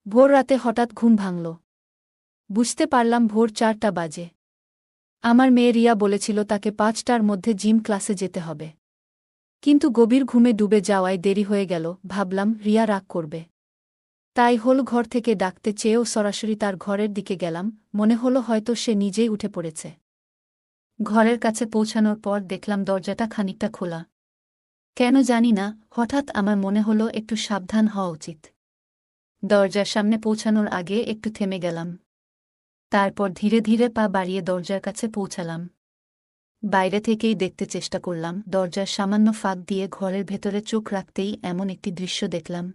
ভোর রাতে হঠাৎ ঘুম ভাঙল। বুঝতে পারলাম ভোর 4টা বাজে। আমার মেয়ে রিয়া বলেছিল তাকে 5টার মধ্যে জিম ক্লাসে যেতে হবে। কিন্তু গভীর ঘুমে ডুবে যাওয়ায় দেরি হয়ে গেল। ভাবলাম রিয়া রাগ করবে। তাই হল ঘর থেকে ডাকতে চেয়েও সরাসরি তার ঘরের দিকে গেলাম। মনে হলো হয়তো সে নিজেই উঠে পড়েছে। ঘরের কাছে পৌঁছানোর পর দেখলাম দরজাটা খানিকটা খোলা। কেন জানি না, হঠাৎ আমার মনে হলো একটু সাবধান হওয়া উচিত। দরজার সামনে পৌঁছানোর আগে একটু থেমে গেলাম। তারপর ধীরে ধীরে পা বাড়িয়ে দরজার কাছে পৌঁছালাম। বাইরে থেকেই দেখতে চেষ্টা করলাম। দরজার সামান্য ফাঁক দিয়ে ঘরের ভেতরে চোখ রাখতেই এমন একটি দৃশ্য দেখলাম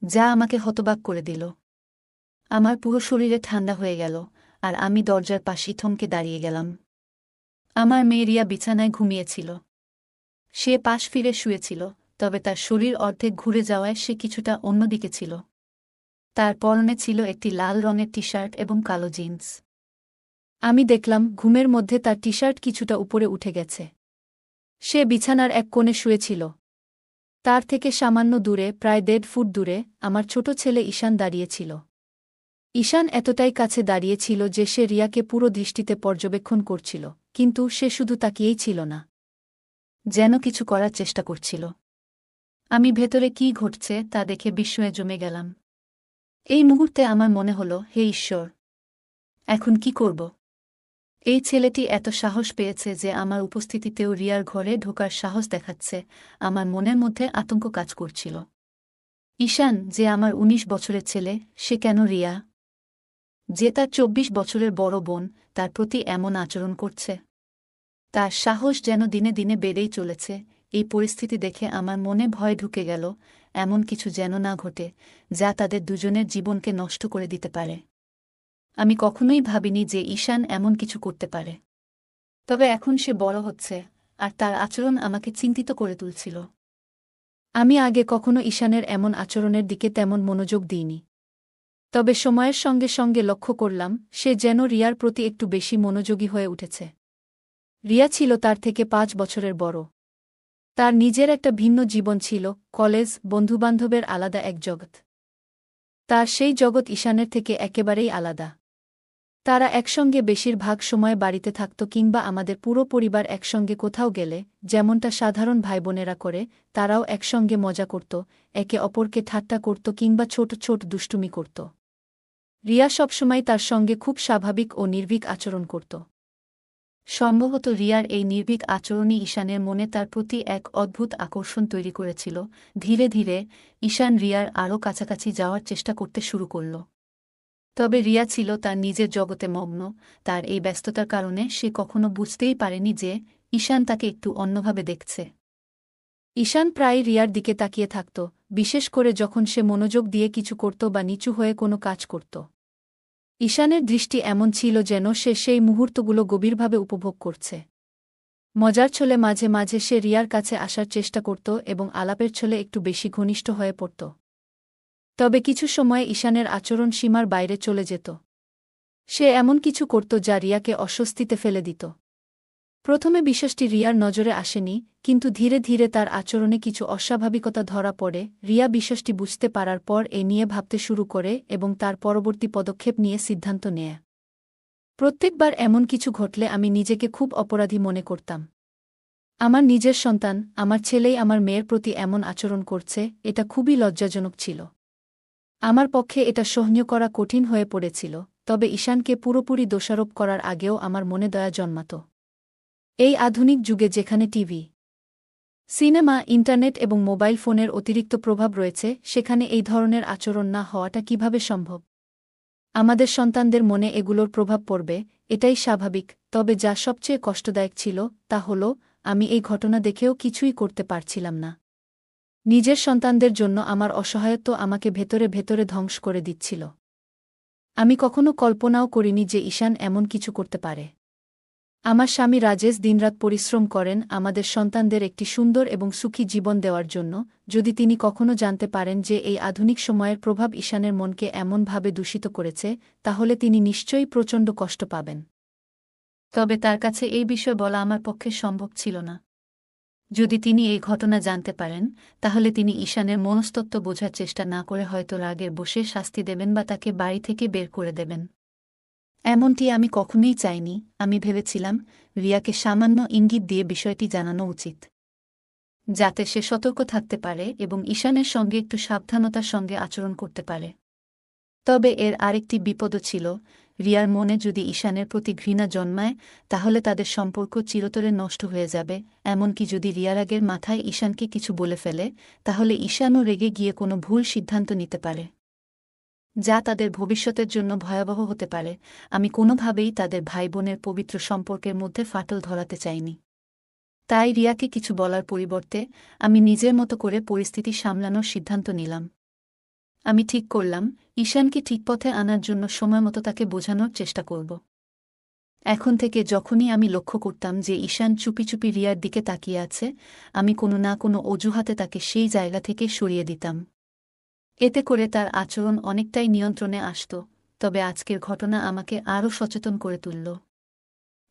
যা আমাকে হতবাক করে দিল। আমার পুরো শরীরে ঠান্ডা হয়ে গেল, আর আমি দরজার পাশেই থমকে দাঁড়িয়ে গেলাম। আমার মেয়ে রিয়া বিছানায় ঘুমিয়েছিল। সে পাশ ফিরে শুয়েছিল, তবে তার শরীর অর্ধেক ঘুরে যাওয়ায় সে কিছুটা অন্যদিকে ছিল। তার পরনে ছিল একটি লাল রঙের টি শার্ট এবং কালো জিন্স। আমি দেখলাম ঘুমের মধ্যে তার টি শার্ট কিছুটা উপরে উঠে গেছে। সে বিছানার এক কোণে শুয়েছিল। তার থেকে সামান্য দূরে, প্রায় 1.5 ফুট দূরে, আমার ছোট ছেলে ঈশান দাঁড়িয়েছিল। ঈশান এতটাই কাছে দাঁড়িয়েছিল যে সে রিয়াকে পুরো দৃষ্টিতে পর্যবেক্ষণ করছিল, কিন্তু সে শুধু তাকিয়েই ছিল না, যেন কিছু করার চেষ্টা করছিল। আমি ভেতরে কী ঘটছে তা দেখে বিস্ময়ে জমে গেলাম। এই মুহূর্তে আমার মনে হলো, হে ঈশ্বর, এখন কি করব? এই ছেলেটি এত সাহস পেয়েছে যে আমার উপস্থিতিতেও রিয়ার ঘরে ঢোকার সাহস দেখাচ্ছে। আমার মনের মধ্যে আতঙ্ক কাজ করছিল। ঈশান, যে আমার 19 বছরের ছেলে, সে কেন রিয়া, যে তার 24 বছরের বড় বোন, তার প্রতি এমন আচরণ করছে? তার সাহস যেন দিনে দিনে বেড়েই চলেছে। এই পরিস্থিতি দেখে আমার মনে ভয় ঢুকে গেল, এমন কিছু যেন না ঘটে যা তাদের দুজনের জীবনকে নষ্ট করে দিতে পারে। আমি কখনোই ভাবিনি যে ঈশান এমন কিছু করতে পারে। তবে এখন সে বড় হচ্ছে, আর তার আচরণ আমাকে চিন্তিত করে তুলছিল। আমি আগে কখনো ঈশানের এমন আচরণের দিকে তেমন মনোযোগ দিইনি। তবে সময়ের সঙ্গে সঙ্গে লক্ষ্য করলাম সে যেন রিয়ার প্রতি একটু বেশি মনোযোগী হয়ে উঠেছে। রিয়া ছিল তার থেকে 5 বছরের বড়। তার নিজের একটা ভিন্ন জীবন ছিল, কলেজ, বন্ধুবান্ধবের আলাদা এক জগৎ। তার সেই জগৎ ঈশানের থেকে একেবারেই আলাদা। তারা একসঙ্গে বেশিরভাগ সময় বাড়িতে থাকত, কিংবা আমাদের পুরো পরিবার একসঙ্গে কোথাও গেলে যেমনটা সাধারণ ভাইবোনেরা করে, তারাও একসঙ্গে মজা করত, একে অপরকে ঠাট্টা করত কিংবা ছোট ছোট দুষ্টুমি করত। রিয়া সবসময় তার সঙ্গে খুব স্বাভাবিক ও নির্ভীক আচরণ করত। সম্ভবত রিয়ার এই নির্ভীক আচরণই ঈশানের মনে তার প্রতি এক অদ্ভুত আকর্ষণ তৈরি করেছিল। ধীরে ধীরে ঈশান রিয়ার আরও কাছাকাছি যাওয়ার চেষ্টা করতে শুরু করল। তবে রিয়া ছিল তার নিজের জগতে মগ্ন। তার এই ব্যস্ততার কারণে সে কখনো বুঝতেই পারেনি যে ঈশান তাকে একটু অন্যভাবে দেখছে। ঈশান প্রায় রিয়ার দিকে তাকিয়ে থাকত, বিশেষ করে যখন সে মনোযোগ দিয়ে কিছু করত বা নিচু হয়ে কোনো কাজ করত। ঈশানের দৃষ্টি এমন ছিল যেন সে সেই মুহূর্তগুলো গভীরভাবে উপভোগ করছে। মজার ছলে মাঝে মাঝে সে রিয়ার কাছে আসার চেষ্টা করত এবং আলাপের ছলে একটু বেশি ঘনিষ্ঠ হয়ে পড়ত। তবে কিছু সময় ঈশানের আচরণ সীমার বাইরে চলে যেত। সে এমন কিছু করত যা রিয়াকে অস্বস্তিতে ফেলে দিত। প্রথমে বিষয়টি রিয়ার নজরে আসেনি, কিন্তু ধীরে ধীরে তার আচরণে কিছু অস্বাভাবিকতা ধরা পড়ে। রিয়া বিষয়টি বুঝতে পারার পর এ নিয়ে ভাবতে শুরু করে এবং তার পরবর্তী পদক্ষেপ নিয়ে সিদ্ধান্ত নেয়। প্রত্যেকবার এমন কিছু ঘটলে আমি নিজেকে খুব অপরাধী মনে করতাম। আমার নিজের সন্তান, আমার ছেলেই আমার মেয়ের প্রতি এমন আচরণ করছে, এটা খুবই লজ্জাজনক ছিল। আমার পক্ষে এটা সহ্য করা কঠিন হয়ে পড়েছিল। তবে ঈশানকে পুরোপুরি দোষারোপ করার আগেও আমার মনে দয়া জন্মাত। এই আধুনিক যুগে যেখানে টিভি, সিনেমা, ইন্টারনেট এবং মোবাইল ফোনের অতিরিক্ত প্রভাব রয়েছে, সেখানে এই ধরনের আচরণ না হওয়াটা কিভাবে সম্ভব? আমাদের সন্তানদের মনে এগুলোর প্রভাব পড়বে, এটাই স্বাভাবিক। তবে যা সবচেয়ে কষ্টদায়ক ছিল তা হল, আমি এই ঘটনা দেখেও কিছুই করতে পারছিলাম না। নিজের সন্তানদের জন্য আমার অসহায়ত্ব আমাকে ভেতরে ভেতরে ধ্বংস করে দিচ্ছিল। আমি কখনো কল্পনাও করিনি যে ঈশান এমন কিছু করতে পারে। আমার স্বামী রাজেশ দিনরাত পরিশ্রম করেন আমাদের সন্তানদের একটি সুন্দর এবং সুখী জীবন দেওয়ার জন্য। যদি তিনি কখনো জানতে পারেন যে এই আধুনিক সময়ের প্রভাব ঈশানের মনকে এমনভাবে দূষিত করেছে, তাহলে তিনি নিশ্চয়ই প্রচণ্ড কষ্ট পাবেন। তবে তার কাছে এই বিষয় বলা আমার পক্ষে সম্ভব ছিল না। যদি তিনি এই ঘটনা জানতে পারেন তাহলে তিনি ঈশানের মনস্তত্ত্ব বোঝার চেষ্টা না করে হয়তো রাগের বশে শাস্তি দেবেন বা তাকে বাড়ি থেকে বের করে দেবেন। এমনটি আমি কখনোই চাইনি। আমি ভেবেছিলাম রিয়াকে সামান্য ইঙ্গিত দিয়ে বিষয়টি জানানো উচিত, যাতে সে সতর্ক থাকতে পারে এবং ঈশানের সঙ্গে একটু সাবধানতার সঙ্গে আচরণ করতে পারে। তবে এর আরেকটি বিপদও ছিল। রিয়ার মনে যদি ঈশানের প্রতি ঘৃণা জন্মায় তাহলে তাদের সম্পর্ক চিরতরে নষ্ট হয়ে যাবে। এমনকি যদি রিয়া রাগের মাথায় ঈশানকে কিছু বলে ফেলে তাহলে ঈশানও রেগে গিয়ে কোনো ভুল সিদ্ধান্ত নিতে পারে, যা তাদের ভবিষ্যতের জন্য ভয়াবহ হতে পারে। আমি কোনোভাবেই তাদের ভাই বোনের পবিত্র সম্পর্কের মধ্যে ফাটল ধরাতে চাইনি। তাই রিয়াকে কিছু বলার পরিবর্তে আমি নিজের মতো করে পরিস্থিতি সামলানোর সিদ্ধান্ত নিলাম। আমি ঠিক করলাম ঈশানকে ঠিক পথে আনার জন্য সময়মতো তাকে বোঝানোর চেষ্টা করব। এখন থেকে যখনই আমি লক্ষ্য করতাম যে ঈশান চুপি চুপি রিয়ার দিকে তাকিয়ে আছে, আমি কোনো না কোনো অজুহাতে তাকে সেই জায়গা থেকে সরিয়ে দিতাম। এতে করে তার আচরণ অনেকটাই নিয়ন্ত্রণে আসত। তবে আজকের ঘটনা আমাকে আরও সচেতন করে তুলল।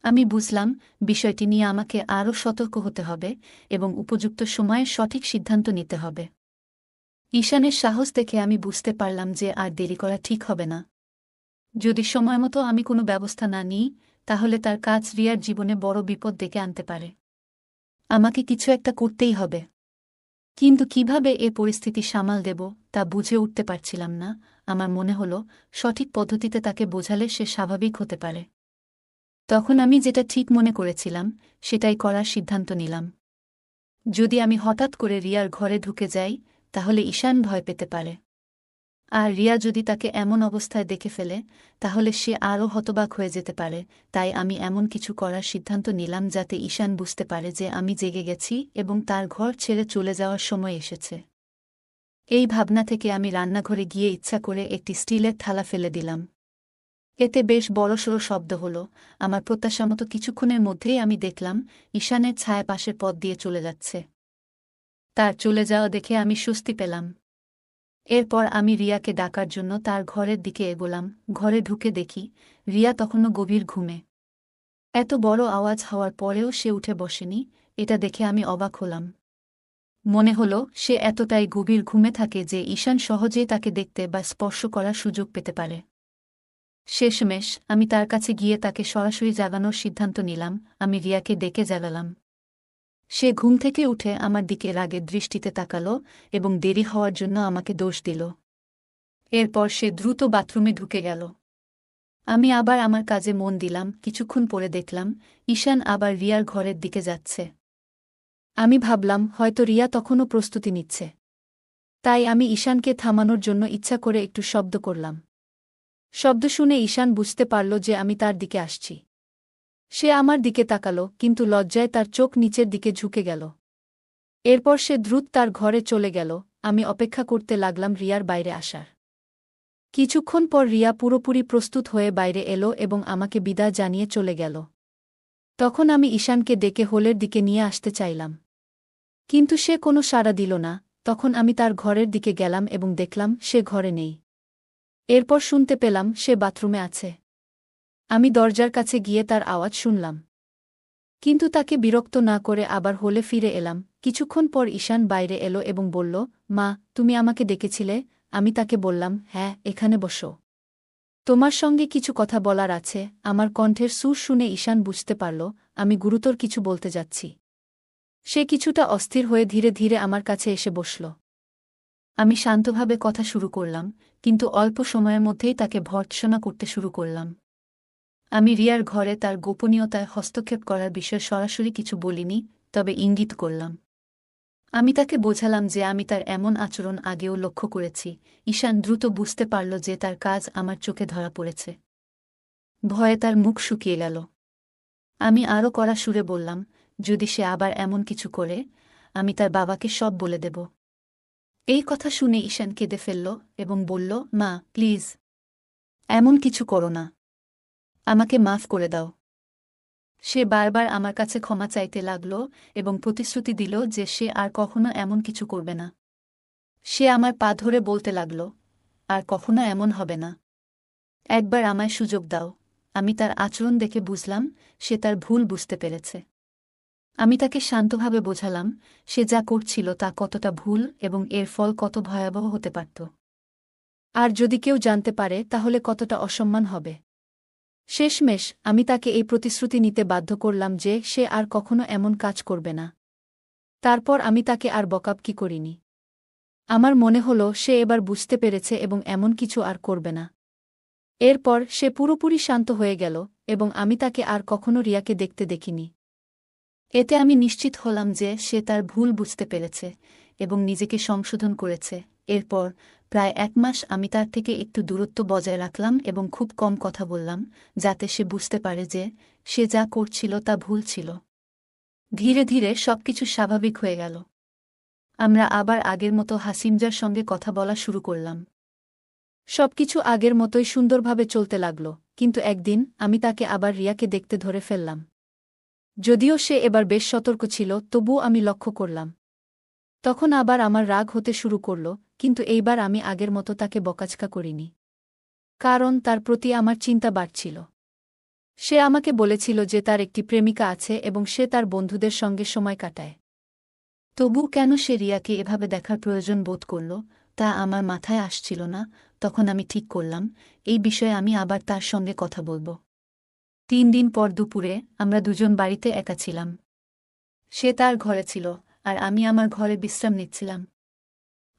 আমি বুঝলাম বিষয়টি নিয়ে আমাকে আরও সতর্ক হতে হবে এবং উপযুক্ত সময়ে সঠিক সিদ্ধান্ত নিতে হবে। ঈশানের সাহস দেখে আমি বুঝতে পারলাম যে আর দেরি করা ঠিক হবে না। যদি সময়মতো আমি কোনো ব্যবস্থা না নিই তাহলে তার কাজ রিয়ার জীবনে বড় বিপদ ডেকে আনতে পারে। আমাকে কিছু একটা করতেই হবে। কিন্তু কিভাবে এ পরিস্থিতি সামাল দেব তা বুঝে উঠতে পারছিলাম না। আমার মনে হলো সঠিক পদ্ধতিতে তাকে বোঝালে সে স্বাভাবিক হতে পারে। তখন আমি যেটা ঠিক মনে করেছিলাম সেটাই করার সিদ্ধান্ত নিলাম। যদি আমি হঠাৎ করে রিয়ার ঘরে ঢুকে যাই তাহলে ঈশান ভয় পেতে পারে, আর রিয়া যদি তাকে এমন অবস্থায় দেখে ফেলে তাহলে সে আরও হতবাক হয়ে যেতে পারে। তাই আমি এমন কিছু করার সিদ্ধান্ত নিলাম যাতে ঈশান বুঝতে পারে যে আমি জেগে গেছি এবং তার ঘর ছেড়ে চলে যাওয়ার সময় এসেছে। এই ভাবনা থেকে আমি রান্নাঘরে গিয়ে ইচ্ছা করে একটি স্টিলের থালা ফেলে দিলাম। এতে বেশ বড়সড় শব্দ হল। আমার প্রত্যাশামতো কিছুক্ষণের মধ্যেই আমি দেখলাম ঈশানের ছায়া পাশের পথ দিয়ে চলে যাচ্ছে। তার চলে যাওয়া দেখে আমি স্বস্তি পেলাম। এরপর আমি রিয়াকে ডাকার জন্য তার ঘরের দিকে এগোলাম। ঘরে ঢুকে দেখি রিয়া তখনও গভীর ঘুমে। এত বড় আওয়াজ হওয়ার পরেও সে উঠে বসেনি। এটা দেখে আমি অবাক হলাম। মনে হলো সে এতটাই গভীর ঘুমে থাকে যে ঈশান সহজেই তাকে দেখতে বা স্পর্শ করার সুযোগ পেতে পারে। শেষমেশ আমি তার কাছে গিয়ে তাকে সরাসরি জাগানোর সিদ্ধান্ত নিলাম। আমি রিয়াকে ডেকে জ্বালালাম। সে ঘুম থেকে উঠে আমার দিকে রাগের দৃষ্টিতে তাকালো এবং দেরি হওয়ার জন্য আমাকে দোষ দিল। এরপর সে দ্রুত বাথরুমে ঢুকে গেল। আমি আবার আমার কাজে মন দিলাম। কিছুক্ষণ পরে দেখলাম ঈশান আবার রিয়ার ঘরের দিকে যাচ্ছে। আমি ভাবলাম হয়তো রিয়া তখনও প্রস্তুতি নিচ্ছে। তাই আমি ঈশানকে থামানোর জন্য ইচ্ছা করে একটু শব্দ করলাম। শব্দ শুনে ঈশান বুঝতে পারল যে আমি তার দিকে আসছি। সে আমার দিকে তাকালো, কিন্তু লজ্জায় তার চোখ নিচের দিকে ঝুঁকে গেল। এরপর সে দ্রুত তার ঘরে চলে গেল। আমি অপেক্ষা করতে লাগলাম রিয়ার বাইরে আসার। কিছুক্ষণ পর রিয়া পুরোপুরি প্রস্তুত হয়ে বাইরে এলো এবং আমাকে বিদায় জানিয়ে চলে গেল। তখন আমি ঈশানকে ডেকে হোলের দিকে নিয়ে আসতে চাইলাম, কিন্তু সে কোনো সাড়া দিল না। তখন আমি তার ঘরের দিকে গেলাম এবং দেখলাম সে ঘরে নেই। এরপর শুনতে পেলাম সে বাথরুমে আছে। আমি দরজার কাছে গিয়ে তার আওয়াজ শুনলাম, কিন্তু তাকে বিরক্ত না করে আবার হোলে ফিরে এলাম। কিছুক্ষণ পর ঈশান বাইরে এলো এবং বলল, মা, তুমি আমাকে ডেকেছিলে? আমি তাকে বললাম, হ্যাঁ, এখানে বসো। তোমার সঙ্গে কিছু কথা বলার আছে। আমার কণ্ঠের সুর শুনে ঈশান বুঝতে পারল আমি গুরুতর কিছু বলতে যাচ্ছি। সে কিছুটা অস্থির হয়ে ধীরে ধীরে আমার কাছে এসে বসল। আমি শান্তভাবে কথা শুরু করলাম, কিন্তু অল্প সময়ের মধ্যেই তাকে ভর্ৎসনা করতে শুরু করলাম। আমি রিয়ার ঘরে তার গোপনীয়তায় হস্তক্ষেপ করার বিষয়ে সরাসরি কিছু বলিনি, তবে ইঙ্গিত করলাম। আমি তাকে বোঝালাম যে আমি তার এমন আচরণ আগেও লক্ষ্য করেছি। ঈশান দ্রুত বুঝতে পারল যে তার কাজ আমার চোখে ধরা পড়েছে। ভয়ে তার মুখ শুকিয়ে গেল। আমি আরও কড়া সুরে বললাম, যদি সে আবার এমন কিছু করে, আমি তার বাবাকে সব বলে দেব। এই কথা শুনে ঈশান কেঁদে ফেলল এবং বলল, মা, প্লিজ, এমন কিছু করো না। আমাকে মাফ করে দাও। সে বারবার আমার কাছে ক্ষমা চাইতে লাগল এবং প্রতিশ্রুতি দিল যে সে আর কখনো এমন কিছু করবে না। সে আমার পা ধরে বলতে লাগল, আর কখনো এমন হবে না। একবার আমায় সুযোগ দাও। আমি তার আচরণ দেখে বুঝলাম সে তার ভুল বুঝতে পেরেছে। আমি তাকে শান্তভাবে বোঝালাম সে যা করছিল তা কতটা ভুল এবং এর ফল কত ভয়াবহ হতে পারত। আর যদি কেউ জানতে পারে তাহলে কতটা অসম্মান হবে। শেষমেশ আমি তাকে এই প্রতিশ্রুতি নিতে বাধ্য করলাম যে সে আর কখনো এমন কাজ করবে না। তারপর আমি তাকে আর বকাবকি করিনি। আমার মনে হলো সে এবার বুঝতে পেরেছে এবং এমন কিছু আর করবে না। এরপর সে পুরোপুরি শান্ত হয়ে গেল এবং আমি তাকে আর কখনো রিয়াকে দেখতে দেখিনি। এতে আমি নিশ্চিত হলাম যে সে তার ভুল বুঝতে পেরেছে এবং নিজেকে সংশোধন করেছে। এরপর প্রায় 1 মাস আমি তার থেকে একটু দূরত্ব বজায় রাখলাম এবং খুব কম কথা বললাম, যাতে সে বুঝতে পারে যে সে যা করছিল তা ভুল ছিল। ধীরে ধীরে সবকিছু স্বাভাবিক হয়ে গেল। আমরা আবার আগের মতো হাসিমজার সঙ্গে কথা বলা শুরু করলাম। সবকিছু আগের মতোই সুন্দরভাবে চলতে লাগল, কিন্তু একদিন আমি তাকে আবার রিয়াকে দেখতে ধরে ফেললাম। যদিও সে এবার বেশ সতর্ক ছিল, তবুও আমি লক্ষ্য করলাম। তখন আবার আমার রাগ হতে শুরু করল, কিন্তু এইবার আমি আগের মতো তাকে বকাঝকা করিনি। কারণ তার প্রতি আমার চিন্তা বাড়ছিল। সে আমাকে বলেছিল যে তার একটি প্রেমিকা আছে এবং সে তার বন্ধুদের সঙ্গে সময় কাটায়। তবু কেন সে রিয়াকে এভাবে দেখার প্রয়োজন বোধ করল তা আমার মাথায় আসছিল না। তখন আমি ঠিক করলাম এই বিষয়ে আমি আবার তার সঙ্গে কথা বলব। 3 দিন পর দুপুরে আমরা দুজন বাড়িতে একা ছিলাম। সে তার ঘরে ছিল আর আমি আমার ঘরে বিশ্রাম নিচ্ছিলাম।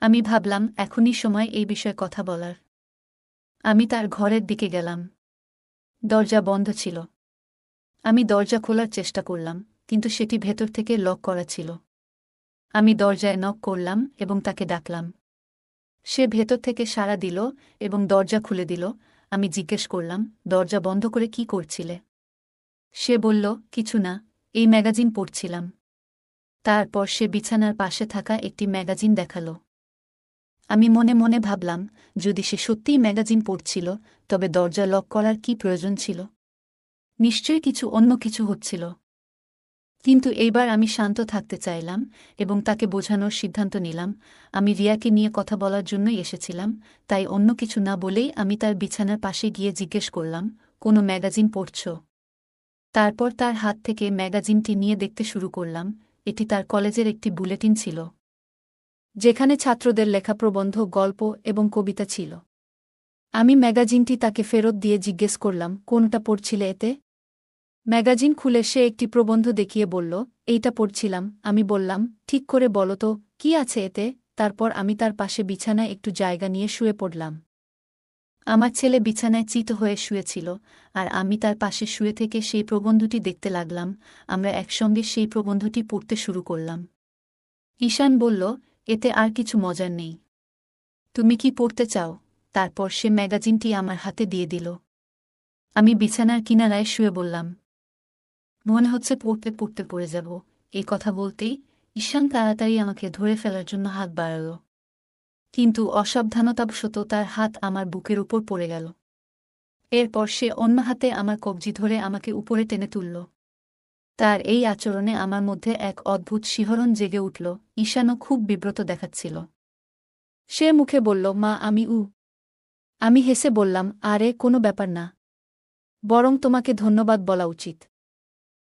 আমি ভাবলাম এখনই সময় এই বিষয়ে কথা বলার। আমি তার ঘরের দিকে গেলাম। দরজা বন্ধ ছিল। আমি দরজা খোলার চেষ্টা করলাম, কিন্তু সেটি ভেতর থেকে লক করা ছিল। আমি দরজায় নক করলাম এবং তাকে ডাকলাম। সে ভেতর থেকে সাড়া দিল এবং দরজা খুলে দিল। আমি জিজ্ঞেস করলাম, দরজা বন্ধ করে কি করছিলে? সে বলল, কিছু না, এই ম্যাগাজিন পড়ছিলাম। তারপর সে বিছানার পাশে থাকা একটি ম্যাগাজিন দেখাল। আমি মনে মনে ভাবলাম, যদি সে সত্যিই ম্যাগাজিন পড়ছিল তবে দরজা লক করার কি প্রয়োজন ছিল? নিশ্চয়ই অন্য কিছু হচ্ছিল। কিন্তু এইবার আমি শান্ত থাকতে চাইলাম এবং তাকে বোঝানোর সিদ্ধান্ত নিলাম আমি রিয়াকে নিয়ে কথা বলার জন্যই এসেছিলাম। তাই অন্য কিছু না বলেই আমি তার বিছানার পাশে গিয়ে জিজ্ঞেস করলাম, কোনো ম্যাগাজিন পড়ছ? তারপর তার হাত থেকে ম্যাগাজিনটি নিয়ে দেখতে শুরু করলাম। এটি তার কলেজের একটি বুলেটিন ছিল, যেখানে ছাত্রদের লেখা প্রবন্ধ, গল্প এবং কবিতা ছিল। আমি ম্যাগাজিনটি তাকে ফেরত দিয়ে জিজ্ঞেস করলাম, কোনটা পড়ছিলে এতে? ম্যাগাজিন খুলে সে একটি প্রবন্ধ দেখিয়ে বলল, এইটা পড়ছিলাম। আমি বললাম, ঠিক করে বলো তো, কি আছে এতে? তারপর আমি তার পাশে বিছানায় একটু জায়গা নিয়ে শুয়ে পড়লাম। আমার ছেলে বিছানায় চিত হয়ে শুয়েছিল আর আমি তার পাশে শুয়ে থেকে সেই প্রবন্ধটি দেখতে লাগলাম। আমরা একসঙ্গে সেই প্রবন্ধটি পড়তে শুরু করলাম। ঈশান বলল, এতে আর কিছু মজার নেই। তুমি কি পড়তে চাও? তারপর সে ম্যাগাজিনটি আমার হাতে দিয়ে দিল। আমি বিছানার কিনারায় শুয়ে বললাম, মনে হচ্ছে পড়তে পড়তে পড়ে যাব। এই কথা বলতেই ঈশান তাড়াতাড়ি আমাকে ধরে ফেলার জন্য হাত বাড়াল, কিন্তু অসাবধানতাবশত তার হাত আমার বুকের উপর পড়ে গেল। এরপর সে অন্য হাতে আমার কবজি ধরে আমাকে উপরে টেনে তুলল। তার এই আচরণে আমার মধ্যে এক অদ্ভুত শিহরণ জেগে উঠল। ঈশানও খুব বিব্রত দেখাচ্ছিল। সে মুখে বলল, মা, আমি হেসে বললাম, আরে কোনো ব্যাপার না, বরং তোমাকে ধন্যবাদ বলা উচিত।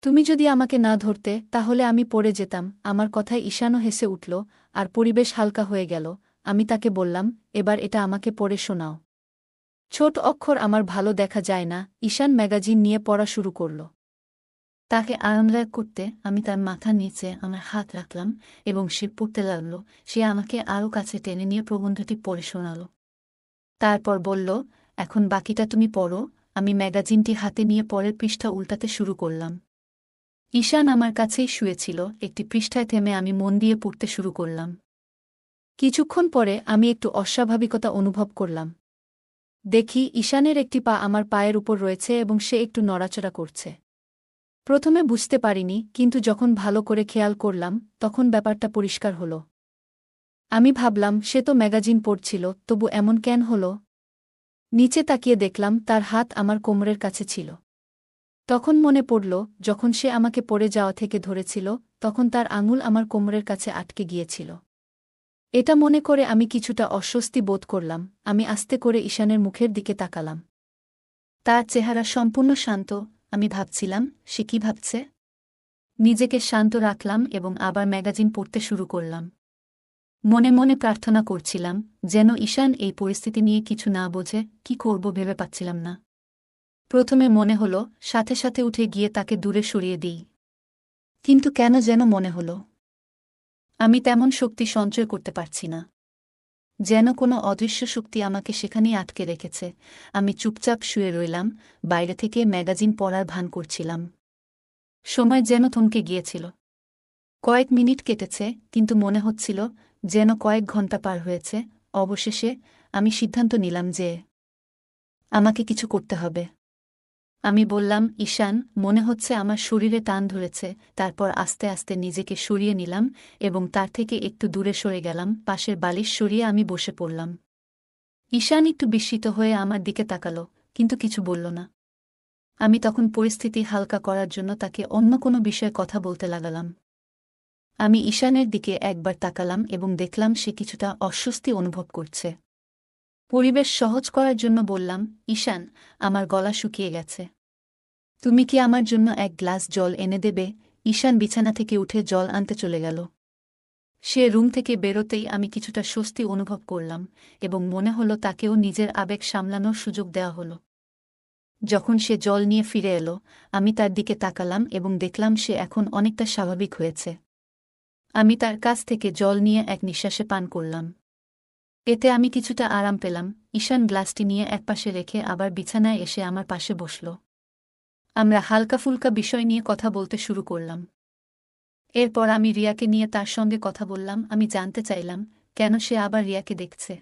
তুমি যদি আমাকে না ধরতে তাহলে আমি পড়ে যেতাম। আমার কথায় ঈশানও হেসে উঠল আর পরিবেশ হালকা হয়ে গেল। আমি তাকে বললাম, এবার এটা আমাকে পড়ে শোনাও। ছোট অক্ষর আমার ভালো দেখা যায় না। ঈশান ম্যাগাজিন নিয়ে পড়া শুরু করল। তাকে আরামদায়ক করতে আমি তার মাথার নিচে আমার হাত রাখলাম এবং সে পড়তে লাগল। সে আমাকে আরও কাছে টেনে নিয়ে প্রবন্ধটি পড়ে শোনাল। তারপর বলল, এখন বাকিটা তুমি পড়ো। আমি ম্যাগাজিনটি হাতে নিয়ে পরের পৃষ্ঠা উল্টাতে শুরু করলাম। ঈশান আমার কাছেই শুয়েছিল। একটি পৃষ্ঠায় থেমে আমি মন দিয়ে পড়তে শুরু করলাম। কিছুক্ষণ পরে আমি একটু অস্বাভাবিকতা অনুভব করলাম। দেখি ঈশানের একটি পা আমার পায়ের উপর রয়েছে এবং সে একটু নড়াচড়া করছে। প্রথমে বুঝতে পারিনি, কিন্তু যখন ভালো করে খেয়াল করলাম তখন ব্যাপারটা পরিষ্কার হল। আমি ভাবলাম, সে তো ম্যাগাজিন পড়ছিল, তবু এমন কেন হল? নিচে তাকিয়ে দেখলাম তার হাত আমার কোমরের কাছে ছিল। তখন মনে পড়ল, যখন সে আমাকে পড়ে যাওয়া থেকে ধরেছিল তখন তার আঙুল আমার কোমরের কাছে আটকে গিয়েছিল। এটা মনে করে আমি কিছুটা অস্বস্তি বোধ করলাম। আমি আস্তে করে ঈশানের মুখের দিকে তাকালাম। তার চেহারা সম্পূর্ণ শান্ত। আমি ভাবছিলাম, সে কি ভাবছে? নিজেকে শান্ত রাখলাম এবং আবার ম্যাগাজিন পড়তে শুরু করলাম। মনে মনে প্রার্থনা করছিলাম যেন ঈশান এই পরিস্থিতি নিয়ে কিছু না বোঝে। কি করব ভেবে পাচ্ছিলাম না। প্রথমে মনে হলো সাথে সাথে উঠে গিয়ে তাকে দূরে সরিয়ে দিই, কিন্তু কেন যেন মনে হলো আমি তেমন শক্তি সঞ্চয় করতে পারছি না, যেন কোনো অদৃশ্য শক্তি আমাকে সেখানেই আটকে রেখেছে। আমি চুপচাপ শুয়ে রইলাম, বাইরে থেকে ম্যাগাজিন পড়ার ভান করছিলাম। সময় যেন থমকে গিয়েছিল। কয়েক মিনিট কেটেছে, কিন্তু মনে হচ্ছিল যেন কয়েক ঘন্টা পার হয়েছে। অবশেষে আমি সিদ্ধান্ত নিলাম যে আমাকে কিছু করতে হবে। আমি বললাম, ঈশান, মনে হচ্ছে আমার শরীরে টান ধরেছে। তারপর আস্তে আস্তে নিজেকে সরিয়ে নিলাম এবং তার থেকে একটু দূরে সরে গেলাম। পাশের বালিশ সরিয়ে আমি বসে পড়লাম। ঈশান একটু বিস্মিত হয়ে আমার দিকে তাকালো, কিন্তু কিছু বলল না। আমি তখন পরিস্থিতি হালকা করার জন্য তাকে অন্য কোনো বিষয়ে কথা বলতে লাগালাম। আমি ঈশানের দিকে একবার তাকালাম এবং দেখলাম সে কিছুটা অস্বস্তি অনুভব করছে। পরিবেশ সহজ করার জন্য বললাম, ঈশান, আমার গলা শুকিয়ে গেছে। তুমি কি আমার জন্য এক গ্লাস জল এনে দেবে? ঈশান বিছানা থেকে উঠে জল আনতে চলে গেল। সে রুম থেকে বেরোতেই আমি কিছুটা স্বস্তি অনুভব করলাম এবং মনে হলো তাকেও নিজের আবেগ সামলানোর সুযোগ দেওয়া হলো। যখন সে জল নিয়ে ফিরে এলো, আমি তার দিকে তাকালাম এবং দেখলাম সে এখন অনেকটা স্বাভাবিক হয়েছে। আমি তার কাছ থেকে জল নিয়ে এক নিঃশ্বাসে পান করলাম। এতে আমি কিছুটা আরাম পেলাম। ঈশান গ্লাসটি নিয়ে একপাশে রেখে আবার বিছানায় এসে আমার পাশে বসল। আমরা হালকা ফুলকা বিষয় নিয়ে কথা বলতে শুরু করলাম। এরপর আমি রিয়াকে নিয়ে তার সঙ্গে কথা বললাম। আমি জানতে চাইলাম কেন সে আবার রিয়াকে দেখছে।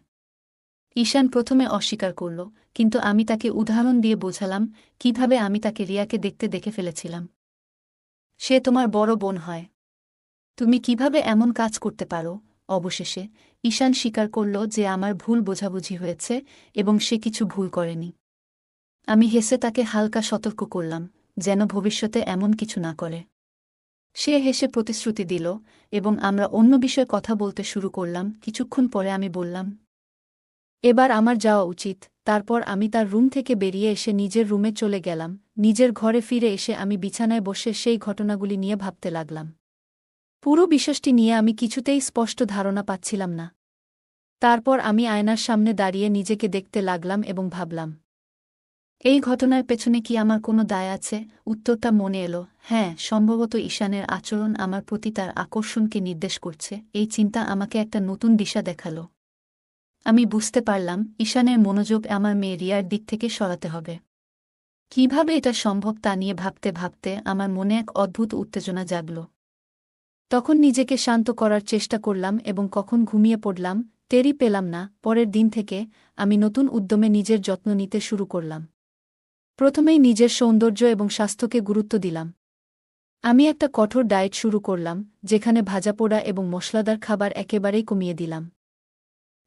ঈশান প্রথমে অস্বীকার করল, কিন্তু আমি তাকে উদাহরণ দিয়ে বোঝালাম কিভাবে আমি তাকে রিয়াকে দেখতে দেখে ফেলেছিলাম। সে তোমার বড় বোন হয়। তুমি কিভাবে এমন কাজ করতে পারো? অবশেষে ঈশান স্বীকার করল যে আমার ভুল বোঝাবুঝি হয়েছে এবং সে কিছু ভুল করেনি। আমি হেসে তাকে হালকা সতর্ক করলাম যেন ভবিষ্যতে এমন কিছু না করে। সে হেসে প্রতিশ্রুতি দিল এবং আমরা অন্য বিষয়ে কথা বলতে শুরু করলাম। কিছুক্ষণ পরে আমি বললাম, এবার আমার যাওয়া উচিত। তারপর আমি তার রুম থেকে বেরিয়ে এসে নিজের রুমে চলে গেলাম। নিজের ঘরে ফিরে এসে আমি বিছানায় বসে সেই ঘটনাগুলি নিয়ে ভাবতে লাগলাম। পুরো বিষয়টি নিয়ে আমি কিছুতেই স্পষ্ট ধারণা পাচ্ছিলাম না। তারপর আমি আয়নার সামনে দাঁড়িয়ে নিজেকে দেখতে লাগলাম এবং ভাবলাম, এই ঘটনার পেছনে কি আমার কোনো দায় আছে? উত্তরটা মনে এলো, হ্যাঁ, সম্ভবত ঈশানের আচরণ আমার প্রতি তার আকর্ষণকে নির্দেশ করছে। এই চিন্তা আমাকে একটা নতুন দিশা দেখালো। আমি বুঝতে পারলাম ঈশানের মনোযোগ আমার মেয়ে রিয়ার দিক থেকে সরাতে হবে। কিভাবে এটা সম্ভব তা নিয়ে ভাবতে ভাবতে আমার মনে এক অদ্ভুত উত্তেজনা জাগল। তখন নিজেকে শান্ত করার চেষ্টা করলাম এবং কখন ঘুমিয়ে পড়লাম টেরই পেলাম না। পরের দিন থেকে আমি নতুন উদ্যমে নিজের যত্ন নিতে শুরু করলাম। প্রথমেই নিজের সৌন্দর্য এবং স্বাস্থ্যকে গুরুত্ব দিলাম। আমি একটা কঠোর ডায়েট শুরু করলাম, যেখানে ভাজাপোড়া এবং মশলাদার খাবার একেবারেই কমিয়ে দিলাম।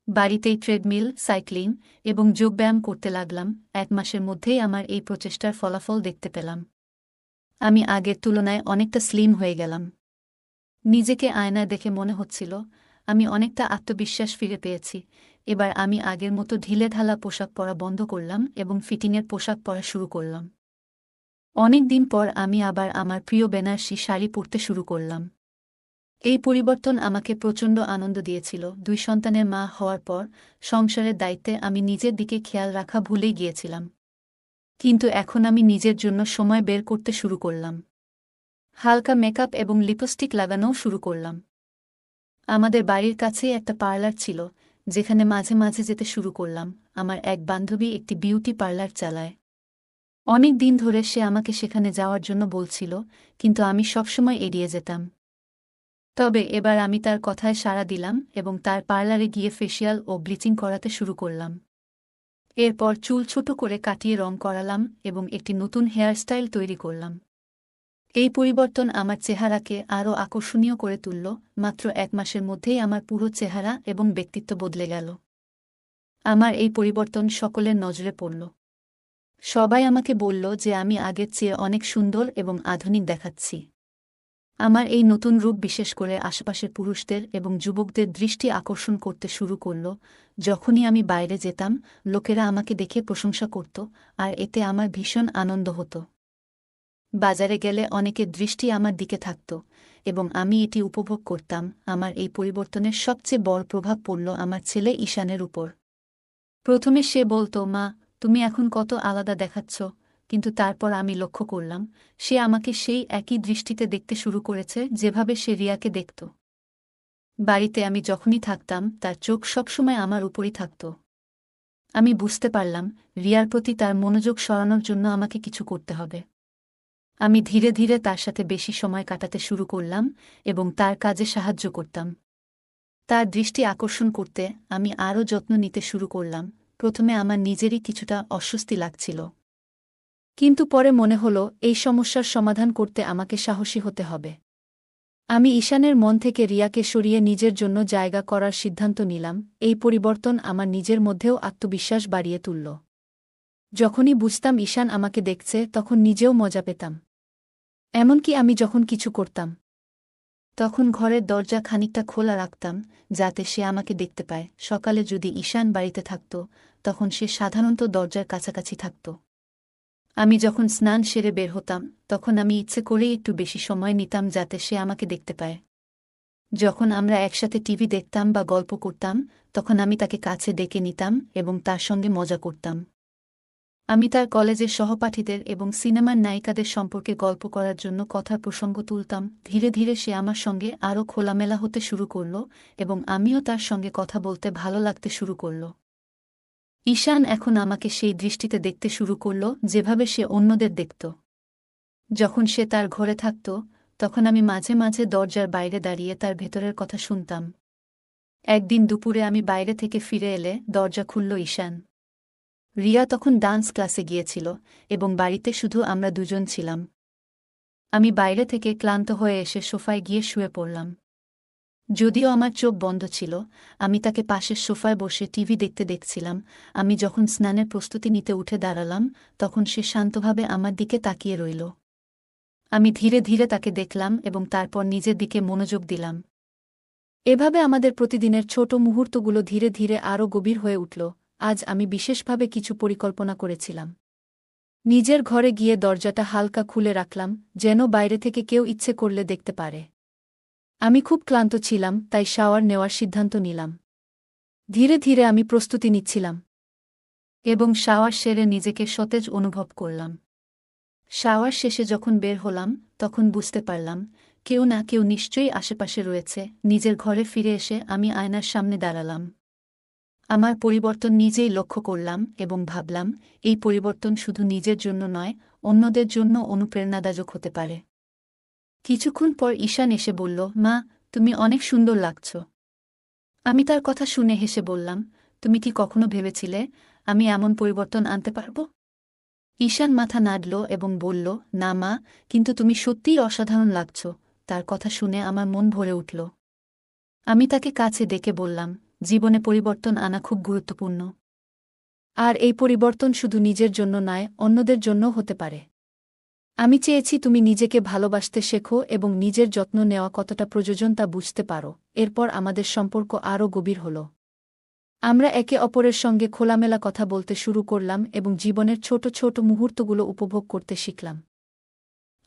বাড়িতেই ট্রেডমিল, সাইক্লিং এবং যোগব্যায়াম করতে লাগলাম। 1 মাসের মধ্যেই আমার এই প্রচেষ্টার ফলাফল দেখতে পেলাম। আমি আগের তুলনায় অনেকটা স্লিম হয়ে গেলাম। নিজেকে আয়নায় দেখে মনে হচ্ছিল আমি অনেকটা আত্মবিশ্বাস ফিরে পেয়েছি। এবার আমি আগের মতো ঢিলেঢালা পোশাক পরা বন্ধ করলাম এবং ফিটিংয়ের পোশাক পরা শুরু করলাম। অনেক দিন পর আমি আবার আমার প্রিয় বেনারসি শাড়ি পরতে শুরু করলাম। এই পরিবর্তন আমাকে প্রচণ্ড আনন্দ দিয়েছিল। 2 সন্তানের মা হওয়ার পর সংসারের দায়িত্বে আমি নিজের দিকে খেয়াল রাখা ভুলেই গিয়েছিলাম। কিন্তু এখন আমি নিজের জন্য সময় বের করতে শুরু করলাম। হালকা মেকআপ এবং লিপস্টিক লাগানোও শুরু করলাম। আমাদের বাড়ির কাছেই একটা পার্লার ছিল, যেখানে মাঝে মাঝে যেতে শুরু করলাম। আমার এক বান্ধবী একটি বিউটি পার্লার চালায়। অনেক দিন ধরে সে আমাকে সেখানে যাওয়ার জন্য বলছিল, কিন্তু আমি সবসময় এড়িয়ে যেতাম। তবে এবার আমি তার কথায় সাড়া দিলাম এবং তার পার্লারে গিয়ে ফেসিয়াল ও ব্লিচিং করাতে শুরু করলাম। এরপর চুল ছোট করে কাটিয়ে রং করালাম এবং একটি নতুন হেয়ারস্টাইল তৈরি করলাম। এই পরিবর্তন আমার চেহারাকে আরও আকর্ষণীয় করে তুলল। মাত্র 1 মাসের মধ্যেই আমার পুরো চেহারা এবং ব্যক্তিত্ব বদলে গেল। আমার এই পরিবর্তন সকলের নজরে পড়ল। সবাই আমাকে বলল যে আমি আগের চেয়ে অনেক সুন্দর এবং আধুনিক দেখাচ্ছি। আমার এই নতুন রূপ বিশেষ করে আশেপাশের পুরুষদের এবং যুবকদের দৃষ্টি আকর্ষণ করতে শুরু করল। যখনই আমি বাইরে যেতাম, লোকেরা আমাকে দেখে প্রশংসা করত, আর এতে আমার ভীষণ আনন্দ হতো। বাজারে গেলে অনেকের দৃষ্টি আমার দিকে থাকত এবং আমি এটি উপভোগ করতাম। আমার এই পরিবর্তনের সবচেয়ে বড় প্রভাব পড়ল আমার ছেলে ঈশানের উপর। প্রথমে সে বলতো, মা, তুমি এখন কত আলাদা দেখাচ্ছ, কিন্তু তারপর আমি লক্ষ্য করলাম সে আমাকে সেই একই দৃষ্টিতে দেখতে শুরু করেছে যেভাবে সে রিয়াকে দেখত। বাড়িতে আমি যখনই থাকতাম তার চোখ সবসময় আমার উপরই থাকত। আমি বুঝতে পারলাম রিয়ার প্রতি তার মনোযোগ সরানোর জন্য আমাকে কিছু করতে হবে। আমি ধীরে ধীরে তার সাথে বেশি সময় কাটাতে শুরু করলাম এবং তার কাজে সাহায্য করতাম। তার দৃষ্টি আকর্ষণ করতে আমি আরও যত্ন নিতে শুরু করলাম। প্রথমে আমার নিজেরই কিছুটা অস্বস্তি লাগছিল, কিন্তু পরে মনে হল এই সমস্যার সমাধান করতে আমাকে সাহসী হতে হবে। আমি ঈশানের মন থেকে রিয়াকে সরিয়ে নিজের জন্য জায়গা করার সিদ্ধান্ত নিলাম। এই পরিবর্তন আমার নিজের মধ্যেও আত্মবিশ্বাস বাড়িয়ে তুলল। যখনই বুঝতাম ঈশান আমাকে দেখছে তখন নিজেও মজা পেতাম। এমনকি আমি যখন কিছু করতাম তখন ঘরের দরজা খানিকটা খোলা রাখতাম যাতে সে আমাকে দেখতে পায়। সকালে যদি ঈশান বাড়িতে থাকত তখন সে সাধারণত দরজার কাছাকাছি থাকত। আমি যখন স্নান সেরে বের হতাম তখন আমি ইচ্ছে করেই একটু বেশি সময় নিতাম যাতে সে আমাকে দেখতে পায়। যখন আমরা একসাথে টিভি দেখতাম বা গল্প করতাম তখন আমি তাকে কাছে ডেকে নিতাম এবং তার সঙ্গে মজা করতাম। আমি তার কলেজের সহপাঠীদের এবং সিনেমার নায়িকাদের সম্পর্কে গল্প করার জন্য কথার প্রসঙ্গ তুলতাম। ধীরে ধীরে সে আমার সঙ্গে আরও খোলামেলা হতে শুরু করল এবং আমিও তার সঙ্গে কথা বলতে ভালো লাগতে শুরু করল। ঈশান এখন আমাকে সেই দৃষ্টিতে দেখতে শুরু করল যেভাবে সে অন্যদের দেখত। যখন সে তার ঘরে থাকত তখন আমি মাঝে মাঝে দরজার বাইরে দাঁড়িয়ে তার ভেতরের কথা শুনতাম। একদিন দুপুরে আমি বাইরে থেকে ফিরে এলে দরজা খুলল ঈশান। রিয়া তখন ডান্স ক্লাসে গিয়েছিল এবং বাড়িতে শুধু আমরা দুজন ছিলাম। আমি বাইরে থেকে ক্লান্ত হয়ে এসে সোফায় গিয়ে শুয়ে পড়লাম। যদিও আমার চোখ বন্ধ ছিল, আমি তাকে পাশের সোফায় বসে টিভি দেখতে দেখছিলাম। আমি যখন স্নানের প্রস্তুতি নিতে উঠে দাঁড়ালাম তখন সে শান্তভাবে আমার দিকে তাকিয়ে রইল। আমি ধীরে ধীরে তাকে দেখলাম এবং তারপর নিজের দিকে মনোযোগ দিলাম। এভাবে আমাদের প্রতিদিনের ছোট মুহূর্তগুলো ধীরে ধীরে আরও গভীর হয়ে উঠল। আজ আমি বিশেষভাবে কিছু পরিকল্পনা করেছিলাম। নিজের ঘরে গিয়ে দরজাটা হালকা খুলে রাখলাম যেন বাইরে থেকে কেউ ইচ্ছে করলে দেখতে পারে। আমি খুব ক্লান্ত ছিলাম তাই শাওয়ার নেওয়ার সিদ্ধান্ত নিলাম। ধীরে ধীরে আমি প্রস্তুতি নিচ্ছিলাম এবং শাওয়ার সেরে নিজেকে সতেজ অনুভব করলাম। শাওয়ার শেষে যখন বের হলাম তখন বুঝতে পারলাম কেউ না কেউ নিশ্চয়ই আশেপাশে রয়েছে। নিজের ঘরে ফিরে এসে আমি আয়নার সামনে দাঁড়ালাম। আমার পরিবর্তন নিজেই লক্ষ্য করলাম এবং ভাবলাম এই পরিবর্তন শুধু নিজের জন্য নয়, অন্যদের জন্য অনুপ্রেরণাদায়ক হতে পারে। কিছুক্ষণ পর ঈশান এসে বলল, মা, তুমি অনেক সুন্দর লাগছ। আমি তার কথা শুনে হেসে বললাম, তুমি কি কখনো ভেবেছিলে আমি এমন পরিবর্তন আনতে পারব? ঈশান মাথা নাড়ল এবং বলল, না মা, কিন্তু তুমি সত্যিই অসাধারণ লাগছ। তার কথা শুনে আমার মন ভরে উঠল। আমি তাকে কাছে ডেকে বললাম, জীবনে পরিবর্তন আনা খুব গুরুত্বপূর্ণ। আর এই পরিবর্তন শুধু নিজের জন্য নয়, অন্যদের জন্যও হতে পারে। আমি চেয়েছি তুমি নিজেকে ভালোবাসতে শেখো এবং নিজের যত্ন নেওয়া কতটা প্রয়োজন তা বুঝতে পারো। এরপর আমাদের সম্পর্ক আরও গভীর হল। আমরা একে অপরের সঙ্গে খোলামেলা কথা বলতে শুরু করলাম এবং জীবনের ছোট ছোট মুহূর্তগুলো উপভোগ করতে শিখলাম।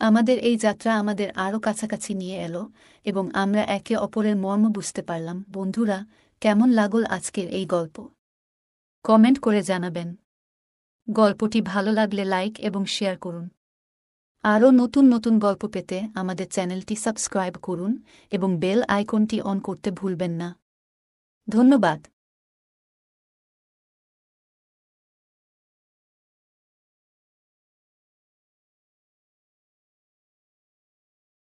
আমাদের এই যাত্রা আমাদের আরও কাছাকাছি নিয়ে এলো এবং আমরা একে অপরের মর্ম বুঝতে পারলাম। বন্ধুরা, কেমন লাগল আজকের এই গল্প? কমেন্ট করে জানাবেন। গল্পটি ভালো লাগলে লাইক এবং শেয়ার করুন। আরও নতুন নতুন গল্প পেতে আমাদের চ্যানেলটি সাবস্ক্রাইব করুন এবং বেল আইকনটি অন করতে ভুলবেন না। ধন্যবাদ।